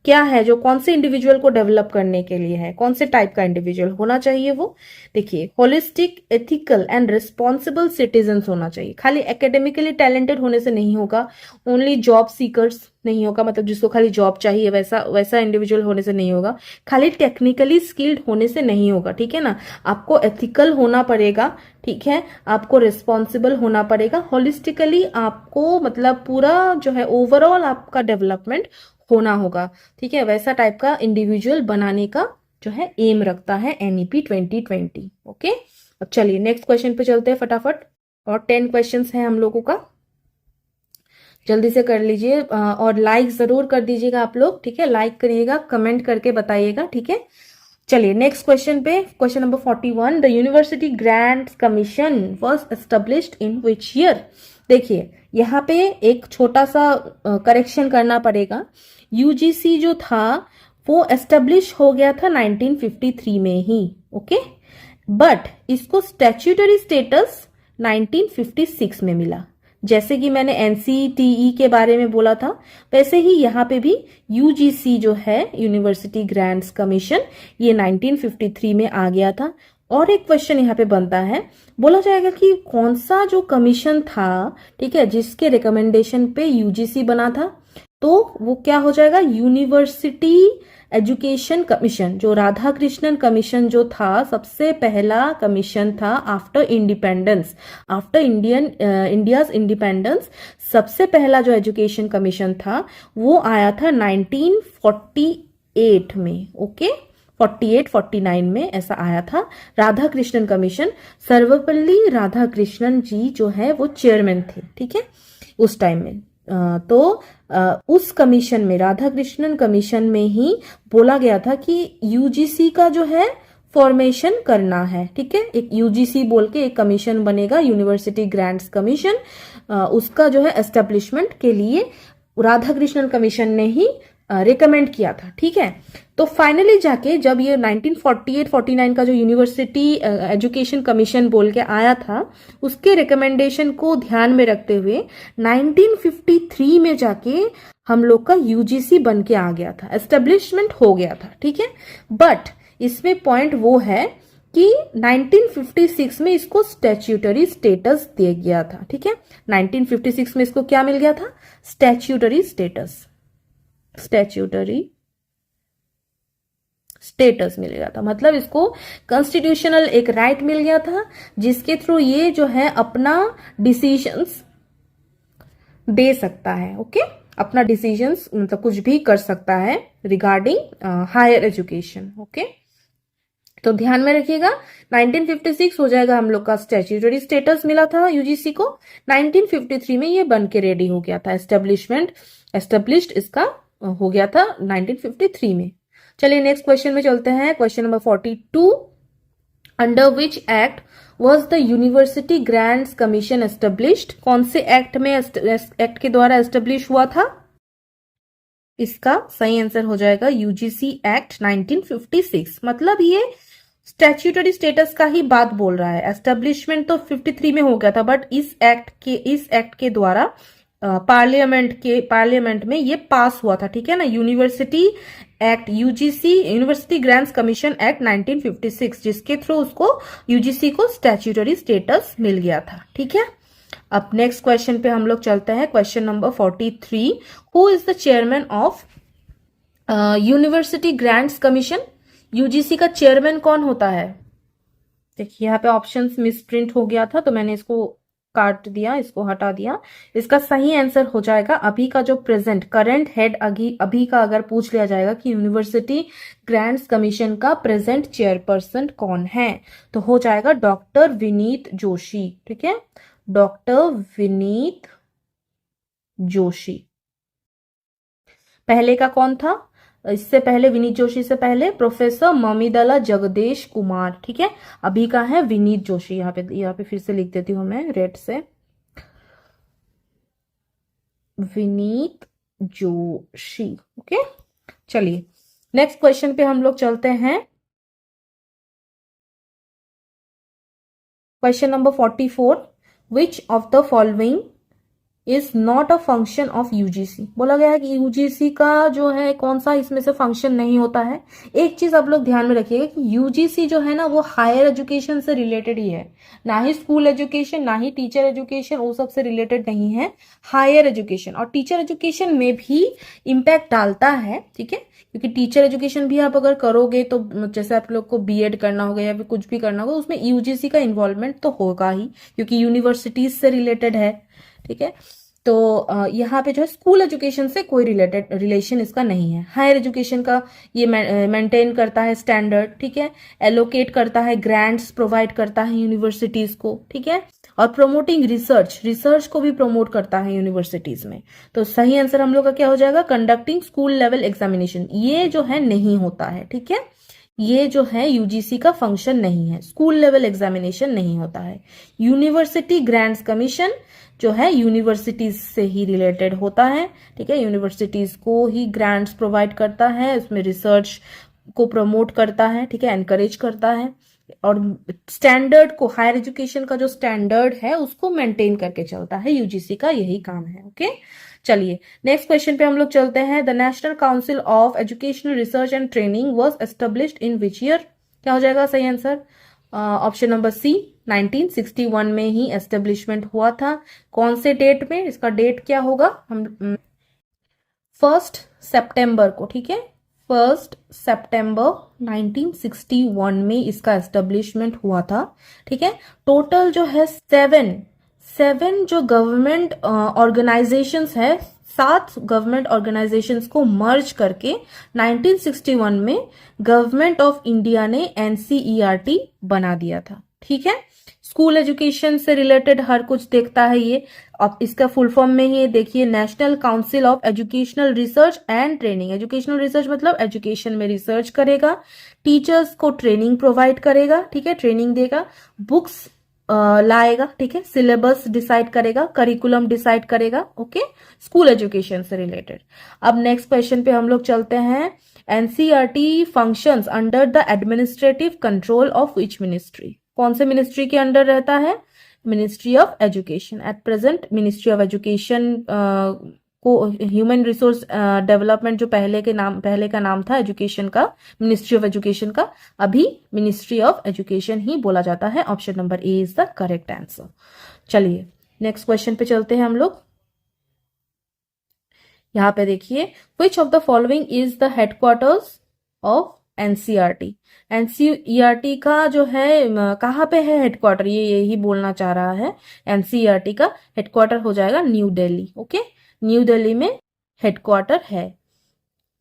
क्या है, जो कौन से इंडिविजुअल को डेवलप करने के लिए है, कौन से टाइप का इंडिविजुअल होना चाहिए वो। देखिए holistic, ethical and responsible citizens होना चाहिए, खाली एकेडमिकली टैलेंटेड होने से नहीं होगा, ओनली जॉब सीकर्स नहीं होगा, मतलब जिसको खाली जॉब चाहिए वैसा इंडिविजुअल होने से नहीं होगा, खाली टेक्निकली स्किल्ड होने से नहीं होगा, ठीक है ना, आपको एथिकल होना पड़ेगा, ठीक है, आपको रिस्पॉन्सिबल होना पड़ेगा, होलिस्टिकली आपको मतलब पूरा जो है ओवरऑल आपका डेवलपमेंट होना होगा, ठीक है, वैसा टाइप का इंडिविजुअल बनाने का जो है एम रखता है एनईपी 2020, ओके। अब चलिए नेक्स्ट क्वेश्चन पे चलते हैं फटाफट, और 10 क्वेश्चंस हैं हम लोगों का, जल्दी से कर लीजिए, और लाइक जरूर कर दीजिएगा आप लोग, ठीक है, लाइक करिएगा, कमेंट करके बताइएगा, ठीक है। चलिए नेक्स्ट क्वेश्चन पे, question number 41, the university grants commission was established in which year. देखिए यहाँ पे एक छोटा सा करेक्शन करना पड़ेगा, यूजीसी जो था वो एस्टेब्लिश हो गया था 1953 में ही, ओके, बट इसको स्टैट्यूटरी स्टेटस 1956 में मिला, जैसे कि मैंने एनसीटीई के बारे में बोला था वैसे ही यहाँ पे भी यूजीसी जो है यूनिवर्सिटी ग्रांट्स कमीशन ये 1953 में आ गया था। और एक क्वेश्चन यहाँ पे बनता है, बोला जाएगा कि कौन सा जो कमीशन था, ठीक है, जिसके रिकमेंडेशन पे यूजीसी बना था, तो वो क्या हो जाएगा, यूनिवर्सिटी एजुकेशन कमीशन, जो राधा कृष्णन कमीशन जो था सबसे पहला कमीशन था after independence, after India's independence, सबसे पहला जो एजुकेशन कमीशन था वो आया था 1948 में, ओके, 48-49 में ऐसा आया था राधा कृष्णन कमीशन, सर्वपल्ली राधा कृष्णन जी जो है वो चेयरमैन थे, ठीक है, उस टाइम में। तो उस कमीशन में, राधा कृष्णन कमीशन में ही बोला गया था कि यूजीसी का जो है फॉर्मेशन करना है, ठीक है, एक यूजीसी बोल के एक कमीशन बनेगा, यूनिवर्सिटी ग्रांट्स कमीशन, उसका जो है एस्टेब्लिशमेंट के लिए राधाकृष्णन कमीशन ने ही रिकमेंड किया था। ठीक है, तो फाइनली जाके जब ये 1948-49 का जो यूनिवर्सिटी एजुकेशन कमीशन बोल के आया था, उसके रिकमेंडेशन को ध्यान में रखते हुए 1953 में जाके हम लोग का यूजीसी बन के आ गया था, एस्टेब्लिशमेंट हो गया था। ठीक है, बट इसमें पॉइंट वो है कि 1956 में इसको स्टैट्यूटरी स्टेटस दे गया था। ठीक है, 1956 में इसको क्या मिल गया था? स्टैट्यूटरी स्टेटस, स्टैट्यूटरी स्टेटस मिल गया था। मतलब इसको कॉन्स्टिट्यूशनल एक राइट मिल गया था, जिसके थ्रू ये जो है अपना डिसीजंस दे सकता है। ओके, अपना डिसीजंस मतलब कुछ भी कर सकता है रिगार्डिंग हायर एजुकेशन। ओके, तो ध्यान में रखिएगा 1956 हो जाएगा हम लोग का स्टैट्यूटरी स्टेटस मिला था यूजीसी को। 1953 में ये बन के रेडी हो गया था, एस्टेब्लिश्ड इसका हो गया था 1953 में। चलिए नेक्स्ट क्वेश्चन में चलते हैं। Question number 42, under which act was the university grants commission established? कौन से एक्ट में एक्ट के द्वारा एस्टेब्लिश हुआ था? इसका सही आंसर हो जाएगा यूजीसी एक्ट 1956। मतलब ये स्टैट्यूटरी स्टेटस का ही बात बोल रहा है। एस्टेब्लिशमेंट तो 53 में हो गया था, बट इस एक्ट के द्वारा पार्लियामेंट में ये पास हुआ था। ठीक है ना, university act, UGC university grants commission act 1956, जिसके थ्रू उसको यूजीसी को स्टैट्यूटरी स्टेटस मिल गया था। ठीक है, अब नेक्स्ट क्वेश्चन पे हम लोग चलते हैं। Question number 43, who is the chairman of university grants commission? UGC का चेयरमैन कौन होता है? देखिए यहाँ पे ऑप्शंस मिसप्रिंट हो गया था, तो मैंने इसको काट दिया, इसको हटा दिया। इसका सही आंसर हो जाएगा अभी का जो करंट हेड अभी का अगर पूछ लिया जाएगा कि यूनिवर्सिटी ग्रांट्स कमीशन का प्रेजेंट चेयरपर्सन कौन है, तो हो जाएगा डॉक्टर विनीत जोशी। ठीक है, डॉक्टर विनीत जोशी। पहले का कौन था? इससे पहले विनीत जोशी से पहले प्रोफेसर ममिदला जगदेश कुमार। ठीक है, अभी का है विनीत जोशी। यहाँ पे फिर से लिख देती हूं मैं रेड से, विनीत जोशी। ओके, चलिए नेक्स्ट क्वेश्चन पे हम लोग चलते हैं। Question number 44, which of the following is not a function of UGC? बोला गया है कि यूजीसी का जो है कौन सा इसमें से फंक्शन नहीं होता है। एक चीज आप लोग ध्यान में रखिएगा कि यूजीसी जो है ना वो हायर एजुकेशन से रिलेटेड ही है, ना ही स्कूल एजुकेशन, ना ही टीचर एजुकेशन, वो सब से रिलेटेड नहीं है। हायर एजुकेशन और टीचर एजुकेशन में भी इम्पैक्ट डालता है। ठीक है, क्योंकि टीचर एजुकेशन भी आप अगर करोगे तो जैसे आप लोग को बीएड करना होगा या फिर कुछ भी करना होगा, उसमें यूजीसी का इन्वॉल्वमेंट तो होगा ही, क्योंकि यूनिवर्सिटीज से रिलेटेड है। ठीक है, तो यहाँ पे जो है स्कूल एजुकेशन से कोई रिलेशन इसका नहीं है। हायर एजुकेशन का ये मेंटेन करता है स्टैंडर्ड। ठीक है, एलोकेट करता है, ग्रांट्स प्रोवाइड करता है यूनिवर्सिटीज को। ठीक है, और प्रोमोटिंग रिसर्च को भी प्रमोट करता है यूनिवर्सिटीज में। तो सही आंसर हम लोग का क्या हो जाएगा? कंडक्टिंग स्कूल लेवल एग्जामिनेशन, ये जो है नहीं होता है। ठीक है, ये जो है यूजीसी का फंक्शन नहीं है, स्कूल लेवल एग्जामिनेशन नहीं होता है। यूनिवर्सिटी ग्रांट्स कमीशन जो है यूनिवर्सिटीज से ही रिलेटेड होता है। ठीक है, यूनिवर्सिटीज को ही ग्रांट्स प्रोवाइड करता है, उसमें रिसर्च को प्रमोट करता है। ठीक है, एनकरेज करता है, और स्टैंडर्ड को, हायर एजुकेशन का जो स्टैंडर्ड है उसको मेंटेन करके चलता है। यूजीसी का यही काम है। ओके, चलिए नेक्स्ट क्वेश्चन पे हम लोग चलते हैं। The national council of educational research and training was established in which year? क्या हो जाएगा सही आंसर? ऑप्शन नंबर सी, 1961 में ही एस्टेब्लिशमेंट हुआ था। कौन से डेट में? इसका डेट क्या होगा? हम 1 सितंबर को। ठीक है, 1 सितंबर 1961 में इसका एस्टेब्लिशमेंट हुआ था। ठीक है, टोटल जो है सेवन जो गवर्नमेंट ऑर्गेनाइजेशंस है, 7 गवर्नमेंट ऑर्गेनाइजेशंस को मर्ज करके 1961 में गवर्नमेंट ऑफ इंडिया ने एनसीईआरटी बना दिया था। ठीक है, स्कूल एजुकेशन से रिलेटेड हर कुछ देखता है ये। अब इसका फुल फॉर्म में ही देखिए, national council of educational research and training. Educational research मतलब एजुकेशन में रिसर्च करेगा, टीचर्स को ट्रेनिंग प्रोवाइड करेगा। ठीक है, ट्रेनिंग देगा, बुक्स लाएगा, ठीक है। सिलेबस डिसाइड करेगा, करिकुलम डिसाइड करेगा, ओके, स्कूल एजुकेशन से रिलेटेड। अब नेक्स्ट क्वेश्चन पे हम लोग चलते हैं। NCERT functions under the administrative control of which ministry? कौन से मिनिस्ट्री के अंडर रहता है? Ministry of education. At present ministry of education को ह्यूमन रिसोर्स डेवलपमेंट जो पहले का नाम था एजुकेशन का, मिनिस्ट्री ऑफ एजुकेशन का, अभी मिनिस्ट्री ऑफ एजुकेशन ही बोला जाता है। Option number A is the correct answer. चलिए नेक्स्ट क्वेश्चन पे चलते हैं हम लोग। यहां पे देखिए, which of the following is the headquarters of NCERT? NCERT का जो है कहाँ पे है हेडक्वार्टर, ये यही बोलना चाह रहा है। एनसीईआरटी का हेडक्वार्टर हो जाएगा new Delhi, okay, new Delhi में हेडक्वार्टर है,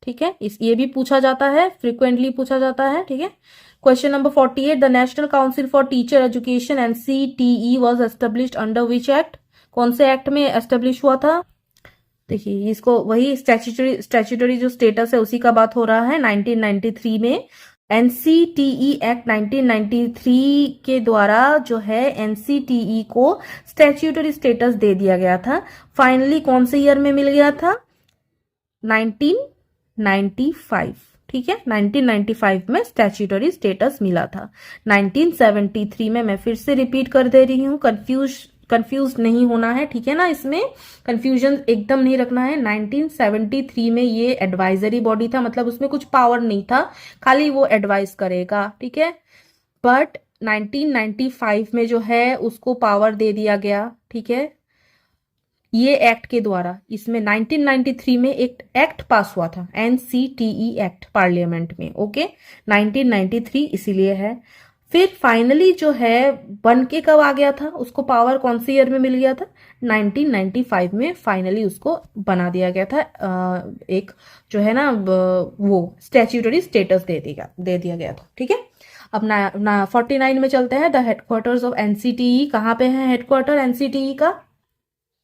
ठीक है। ये भी पूछा जाता है, फ्रीक्वेंटली पूछा जाता है, ठीक है। Question number 48, the national council for teacher education NCTE was established under which act? कौन से एक्ट में एस्टेब्लिश हुआ था? देखिए इसको वही स्टैच्यूटरी जो स्टेटस है उसी का बात हो रहा है। 1993 में एनसीटीई एक्ट 1993 के द्वारा जो है एनसीटीई को स्टैच्यूटरी स्टेटस दे दिया गया था। फाइनली कौन से ईयर में मिल गया था? 1995, ठीक है। 1995 में स्टैच्यूटरी स्टेटस मिला था। 1973 में, मैं फिर से रिपीट कर दे रही हूँ, कंफ्यूज नहीं होना है, ठीक है ना, इसमें कंफ्यूजन एकदम नहीं रखना है। 1973 में ये एडवाइजरी बॉडी था, मतलब उसमें कुछ पावर नहीं था, खाली वो एडवाइस करेगा, ठीक है। बट 1995 में जो है उसको पावर दे दिया गया, ठीक है, ये एक्ट के द्वारा। इसमें 1993 में एक एक्ट पास हुआ था, एनसीटीई एक्ट, पार्लियामेंट में, ओके। 1993 इसीलिए है। फिर फाइनली जो है बन के कब आ गया था, उसको पावर कौन से ईयर में मिल गया था? 1995 में फाइनली उसको बना दिया गया था, एक जो है ना वो स्टैच्यूटरी स्टेटस दे दिया गया था, ठीक है। अब ना 49 में चलते हैं। द हेडक्वार्टर्स ऑफ एनसीटीई, कहाँ पे है हेडक्वार्टर एनसीटीई का?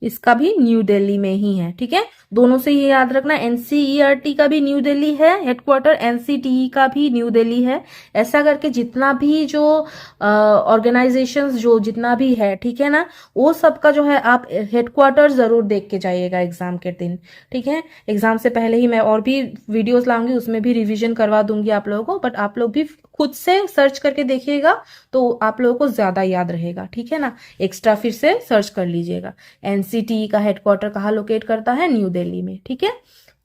इसका भी न्यू दिल्ली में ही है, ठीक है। दोनों से ये याद रखना, एनसीईआरटी का भी न्यू दिल्ली है हेडक्वार्टर, एनसीटीई का भी न्यू दिल्ली है। ऐसा करके जितना भी जो ऑर्गेनाइजेशंस जो जितना भी है, ठीक है ना, वो सबका जो है आप हेडक्वार्टर जरूर देख के जाइएगा एग्जाम के दिन, ठीक है। एग्जाम से पहले ही मैं और भी वीडियोस लाऊंगी, उसमें भी रिविजन करवा दूंगी आप लोगों को, बट आप लोग भी खुद से सर्च करके देखिएगा तो आप लोगों को ज्यादा याद रहेगा, ठीक है ना। एक्स्ट्रा फिर से सर्च कर लीजिएगा। एनसीटीई का हेडक्वार्टर कहाँ लोकेट करता है? न्यू दिल्ली में, ठीक है।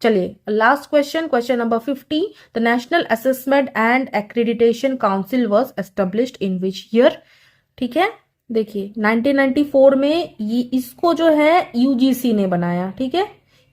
चलिए last question, question number 50, the national assessment and accreditation council was established in which year? ठीक है, देखिए 1994 में ये इसको जो है यूजीसी ने बनाया, ठीक है।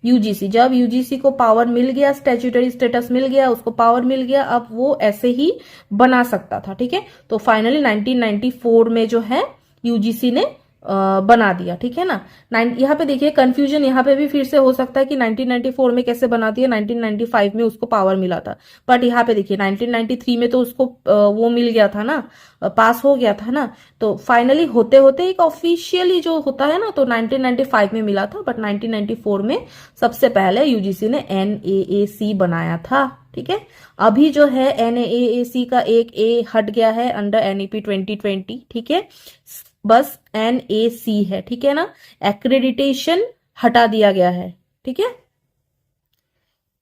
यूजीसी, जब यूजीसी को पावर मिल गया, स्टैच्यूटरी स्टेटस मिल गया, उसको पावर मिल गया, अब वो ऐसे ही बना सकता था, ठीक है। तो फाइनली 1994 में जो है यूजीसी ने बना दिया, ठीक है ना। यहाँ पे देखिए कंफ्यूजन यहाँ पे भी फिर से हो सकता है कि 1994 में कैसे बना दिया, 1995 में उसको पावर मिला था, बट यहाँ पे देखिए 1993 में तो उसको वो मिल गया था ना, पास हो गया था ना। तो फाइनली होते होते एक ऑफिशियली जो होता है ना, तो 1995 में मिला था, बट 1994 में सबसे पहले यूजीसी ने एनएएसी बनाया था, ठीक है। अभी जो है एनएएसी का एक ए हट गया है अंडर एनईपी 2020, ठीक है, बस एनएसी है, ठीक है ना। एक्रेडिटेशन हटा दिया गया है, ठीक है,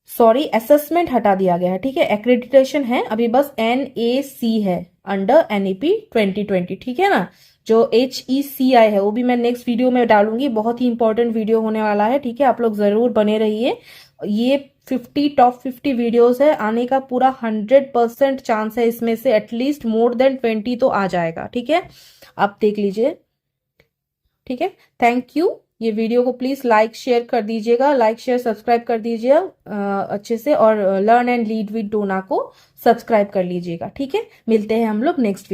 सॉरी असेसमेंट हटा दिया गया है, ठीक है। एक्रेडिटेशन है अभी, बस एनएसी है अंडर एनईपी 2020, ठीक है ना। जो HECI है वो भी मैं नेक्स्ट वीडियो में डालूंगी, बहुत ही इंपॉर्टेंट वीडियो होने वाला है, ठीक है। आप लोग जरूर बने रहिए। ये 50 टॉप 50 वीडियोस है, आने का पूरा 100% चांस है, इसमें से एटलीस्ट मोर देन 20 तो आ जाएगा, ठीक है। आप देख लीजिए, ठीक है। Thank you. ये वीडियो को प्लीज लाइक शेयर कर दीजिएगा, लाइक शेयर सब्सक्राइब कर दीजिए अच्छे से, और लर्न एंड लीड विद डोना को सब्सक्राइब कर लीजिएगा, ठीक है। मिलते हैं हम लोग नेक्स्ट